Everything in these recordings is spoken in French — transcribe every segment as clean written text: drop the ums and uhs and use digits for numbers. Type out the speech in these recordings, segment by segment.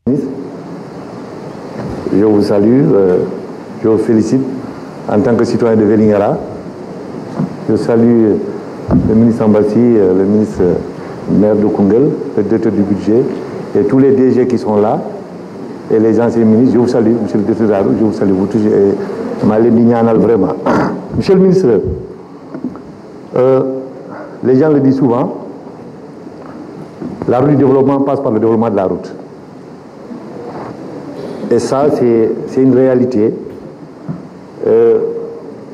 Je vous salue, je vous félicite en tant que citoyen de Vélingara. Je salue le ministre Ambassi, le ministre maire de Koungheul, le directeur du budget et tous les DG qui sont là et les anciens ministres. Je vous salue, monsieur le directeur d'Aro, je vous salue vous tous et Malé Nignanal vraiment. Monsieur le ministre, les gens le disent souvent, la route du développement passe par le développement de la route. Et ça, c'est une réalité.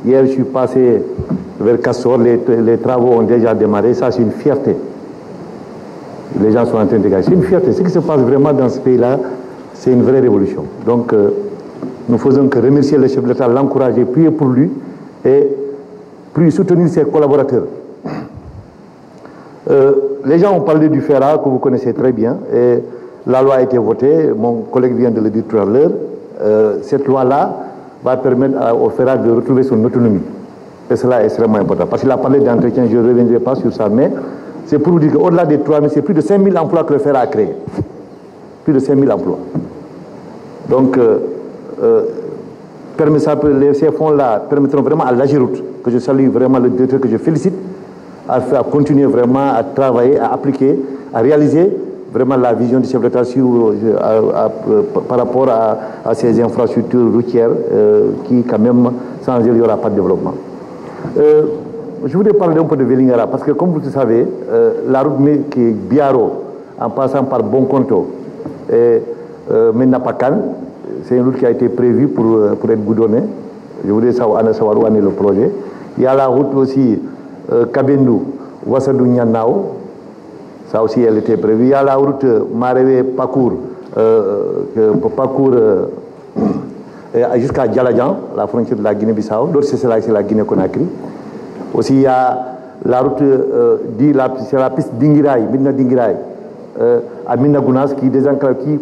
Hier, je suis passé vers Castor, les travaux ont déjà démarré. Ça, c'est une fierté. Les gens sont en train de gagner. C'est une fierté. Ce qui se passe vraiment dans ce pays-là, c'est une vraie révolution. Donc, nous faisons que remercier le chef de l'État, l'encourager, prier pour lui et prier soutenir ses collaborateurs. Les gens ont parlé du FERA, que vous connaissez très bien, et la loi a été votée, mon collègue vient de le dire tout à l'heure. Cette loi-là va permettre au FERA de retrouver son autonomie. Et cela est extrêmement important. Parce qu'il a parlé d'entretien, je ne reviendrai pas sur ça, mais c'est pour vous dire qu'au-delà des 3 000, c'est plus de 5 000 emplois que le FERA a créés. Plus de 5 000 emplois. Donc, ces fonds-là permettront vraiment à l'Agiroute, que je salue vraiment le directeur, que je félicite, à continuer vraiment à travailler, à appliquer, à réaliser vraiment la vision du chef d'État par rapport à ces infrastructures routières qui, quand même, sans elles, il n'y aura pas de développement. Je voudrais parler un peu de Vélingara, parce que, comme vous le savez, la route qui est Biaro, en passant par Bonkonto et Menapakan, c'est une route qui a été prévue pour être goudronnée. Je voudrais savoir où en est le projet. Il y a la route aussi Kabendou, Wassadou Nyanao. Ça aussi, elle était prévue. Il y a la route Marewe-Pakour, jusqu'à Djaladjan, la frontière de la Guinée-Bissau. D'autres, c'est la Guinée-Conakry. Aussi, il y a la route, c'est la piste d'Ingirai, Midna Dingirai, à Midna Gounas, qui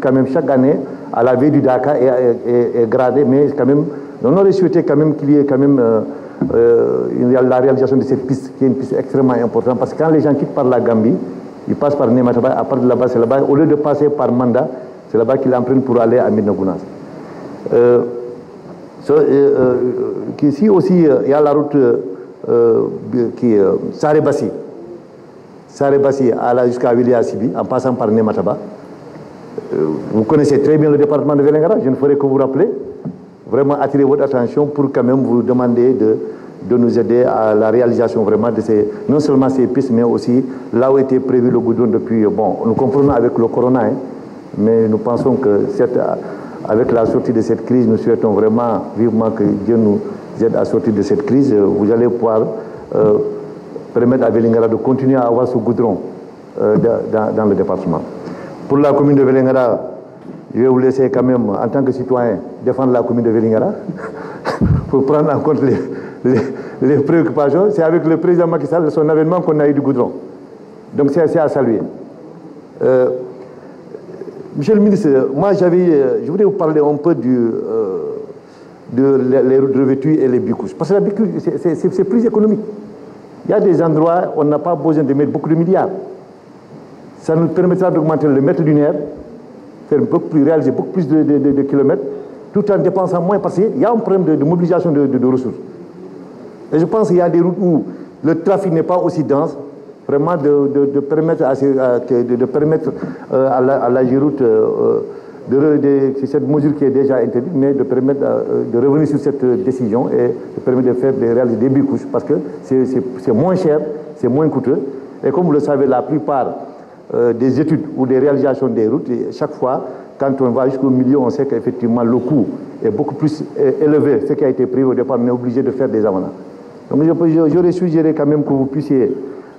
quand même, chaque année, à la veille du Dakar, est gradée. Mais quand même, on aurait souhaité quand même qu'il y ait quand même la réalisation de cette piste, qui est une piste extrêmement importante. Parce que quand les gens quittent par la Gambie, ils passent par Nemataba, à partir de là-bas, c'est là-bas, au lieu de passer par Manda, c'est là-bas qu'ils empruntent pour aller à Midna Gounas. Ici aussi, il y a la route qui est Sarebassi. Sarebassi jusqu'à Wilia Sibi, en passant par Nemataba. Vous connaissez très bien le département de Vélingara, je ne ferai que vous rappeler. Vraiment attirer votre attention pour quand même vous demander de nous aider à la réalisation vraiment de non seulement ces pistes, mais aussi là où était prévu le goudron depuis. Bon, nous comprenons avec le corona, hein, mais nous pensons que avec la sortie de cette crise, nous souhaitons vraiment vivement que Dieu nous aide à sortir de cette crise. Vous allez pouvoir permettre à Vélingara de continuer à avoir ce goudron dans le département. Pour la commune de Vélingara, je vais vous laisser quand même, en tant que citoyen, défendre la commune de Vélingara pour prendre en compte les préoccupations. C'est avec le président Macky Sall, de son avènement, qu'on a eu du goudron. Donc c'est à saluer. Monsieur le ministre, moi je voudrais vous parler un peu les routes revêtues et les bicouches. Parce que la bicouche, c'est plus économique. Il y a des endroits où on n'a pas besoin de mettre beaucoup de milliards. Ça nous permettra d'augmenter le mètre linéaire, réaliser beaucoup plus de kilomètres, tout en dépensant moins, parce qu'il y a un problème de mobilisation de ressources. Et je pense qu'il y a des routes où le trafic n'est pas aussi dense, vraiment de permettre à la Giroute, c'est cette mesure qui est déjà interdite, mais de permettre de revenir sur cette décision et de permettre de réaliser des bicouches, parce que c'est moins cher, c'est moins coûteux. Et comme vous le savez, la plupart des études ou des réalisations des routes, et chaque fois, quand on va jusqu'au milieu, on sait qu'effectivement le coût est beaucoup plus élevé. Ce qui a été prévu au départ, on est obligé de faire des avantages. Donc j'aurais suggéré quand même que vous puissiez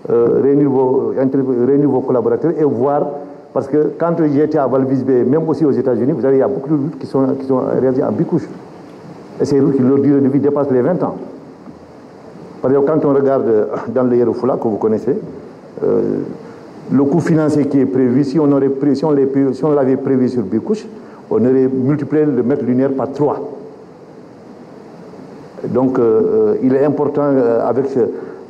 réunir vos collaborateurs et voir, parce que quand j'étais à Val-Visbé, même aussi aux États-Unis, vous savez, il y a beaucoup de routes qui sont réalisées en bicouche. Et ces routes, leur durée de vie dépasse les 20 ans. Par exemple, quand on regarde dans le Yérofoula, que vous connaissez, le coût financier qui est prévu, si on l'avait prévu sur bicouche, on aurait multiplié le mètre linéaire par 3. Donc, il est important, avec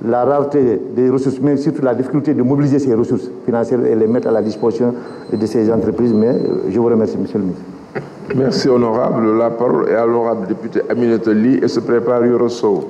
la rareté des ressources, mais surtout la difficulté de mobiliser ces ressources financières et les mettre à la disposition de ces entreprises. Mais je vous remercie, monsieur le ministre. Merci, honorable. La parole est à l'honorable député Aminata Ly et se prépare Yoro Sow.